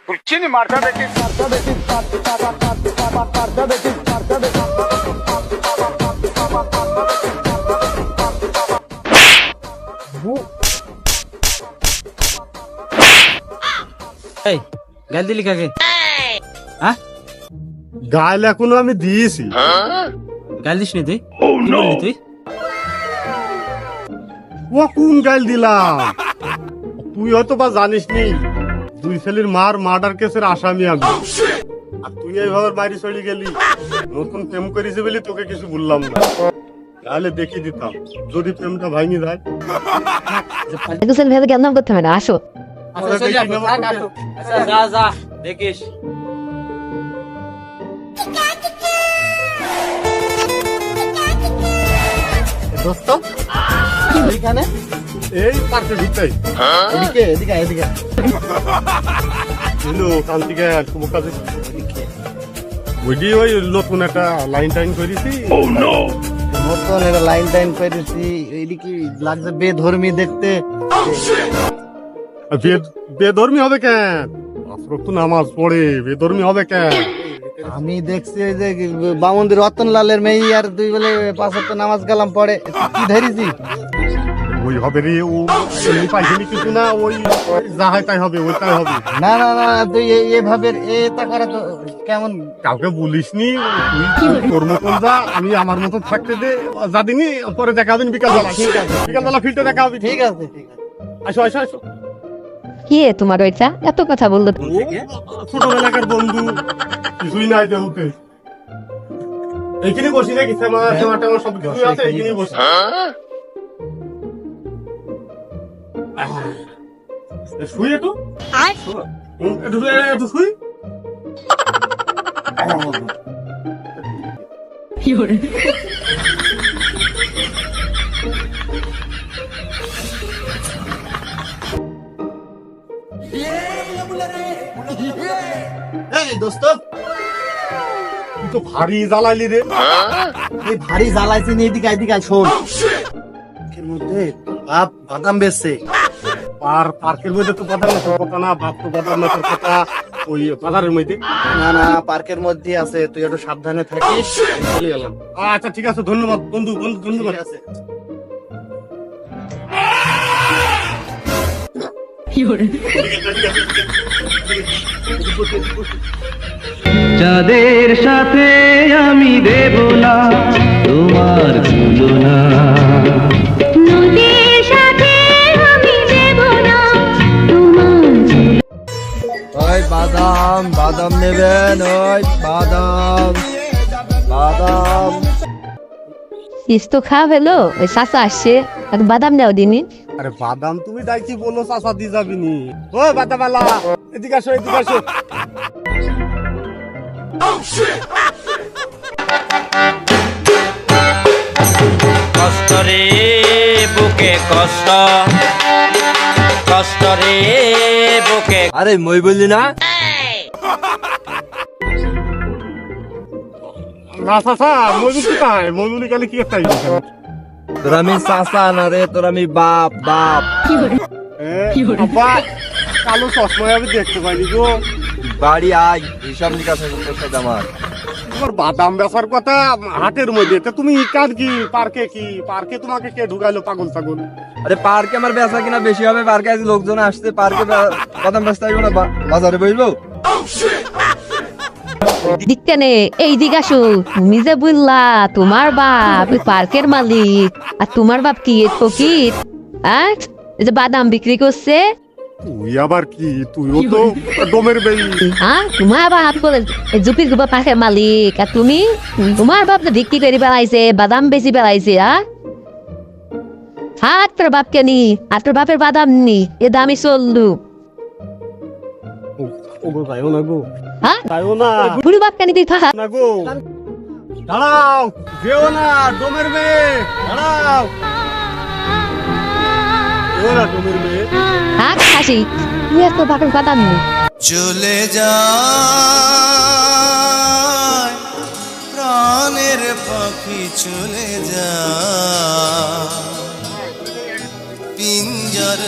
कुर्ची नहीं मारता देखी এই গাল দিলি কাকে? হ্যাঁ গাল এখনো আমি দিয়েছি। গাল দিস নি তুই? কি বললি তুই? ও কোন গাল দিলাম? তুই হয়তো বা জানিস নি, দুই ছেলের মার্ডার কেসের আসামি আমি। আর তুই এইভাবে বাইরে চলে গেলি, নতুন প্রেম করেছি বলে তোকে কিছু বললাম না, তাহলে দেখিয়ে দিতাম যদি প্রেমটা ভাঙি যায়। গোসল ভেবে জ্ঞান করতে হবে না, আসো। যা যা দেখিস। দোস্ত এইখানে এই পার্কের ভিতরে এদিকে এদিকে এদিকে ওখান থেকে শুভ কাজে ওই নতুন একটা লাইন টাইন করেছি। নতুন একটা লাইন টাইন করেছি, এদিকে লাগছে বেধর্মী দেখতে। বেধর্মী হবে কেন? তো নামাজ পড়ে বেধর্মী হবে কেন? আমি দেখছি ওই যে বামন্দির রতনলালের মেয়ে আর তুই বলে 5 ওয়াক্ত নামাজ কালাম পড়ে, কি ধরেছি? ওই হবে রে, ও এমনি পাইছিলি কিছু না, ওই যা হয় তাই হবে, ওইটাই হবে। না না না, তুই এভাবে এটা করা তো কেমন? কাউকে বলিসনি, তুই তোর মতন যা, আমি আমার মতন থাকতে দে, যা দিনই পরে দেখা হবে বিকালবেলা। ঠিক আছে, বিকালবেলা ফিল্ডে দেখা হবে। ঠিক আছে ঠিক আছে, আসো আসো আসো। কি তোমার ওইটা এত কথা বললো? ছোটবেলাকার বন্ধু, কিছুই নাই দেহতে। এইখানে বসি নাকি সেমা সব কিছু আছে, এইখানে বসি। শুই একটু একটু শুই। এই দোস্ত তুই তো ভারী জ্বালাইলি রে। এই ভারী জ্বালাইছি নি, এদিকে এদিকে শোন। এর মধ্যে বাপ বাদাম বেচছে। পার্কের মধ্যে তো বাদাম আছে কথা না, বাপ তো বাদাম আছে কথা ওই বাজারের মধ্যে। না না, পার্কের মধ্যে আছে, তুই একটু সাবধানে থাকিস। চলে গেলাম। আচ্ছা ঠিক আছে, ধন্যবাদ বন্ধু, বন্ধু ধন্যবাদ। ঠিক আছে। যাদের সাথে আমি দেব না তোমার তুলনা, নদীর সাথে আমি দেব না তোমার। ওই বাদাম বাদাম নেবেন, ওই বাদাম বাদাম। ইস তো খাওয়া হলো, ওই চাচা আসছে, আর বাদাম নেও দিনি। আরে বাদাম তুমি দাইছি বলো, চাষা দিয়ে যাবি নি? ও বাদামালা, এদিকে আসো এদিকে আসো। কষ্ট রে বুকে কষ্ট, কষ্ট রে বুকে। আরে মই বললি না? না চাষা, মজুরি কোথায়? মজুরি কালে কি একটা তোর আমি চাচা না রে, তোর আমি বাপ বাপ। আব্বা, কালো চশমায় আমি দেখতে পাইনি গো। বাড়ি আয়, হিসাব নিকাশ হবে তোর সাথে আমার। তোমার বাদাম বেচার কথা হাটের মধ্যে, তা তুমি কার কি পার্কে? কি পার্কে তোমাকে কে ঢুকাইলো পাগল ছাগল? আরে পার্কে আমার বেচা কিনা বেশি হবে, পার্কে আজ লোকজন আসছে, পার্কে বাদাম বেচতে আসবো না, বাজারে বসবো। দিকতে নে, এই দিক আসো। তুমি যে বললা তোমার বাপ ওই পার্কের মালিক, আর তোমার বাপ কি ফকির? হ্যাঁ, এই যে বাদাম বিক্রি করছে। তুই আবার কি? তুইও তো ডোমের বেই। হ্যাঁ, তোমার বাপ বলে জুপির গুবা পার্কের মালিক, আর তুমি তোমার বাপ তো বিক্রি করে বেড়াইছে, বাদাম বেশি বেড়াইছে। হ্যাঁ, তোর বাপকে নি, আর তোর বাপের বাদাম নি, এ দামি চললু। ওগো যাইও না গো, হ্যাঁ, যাইও না বুড়ি বাপকে নি তুই থাকা। না গো, দাঁড়াও, যেও না ডোমের মেয়ে, দাঁড়াও, যেও না ডোমের মেয়ে। হ্যাঁ, হাসি, তুই আর তোর বাপের বাদাম নি। চলে যায় প্রাণের পাখি, চলে যায় পিঞ্জর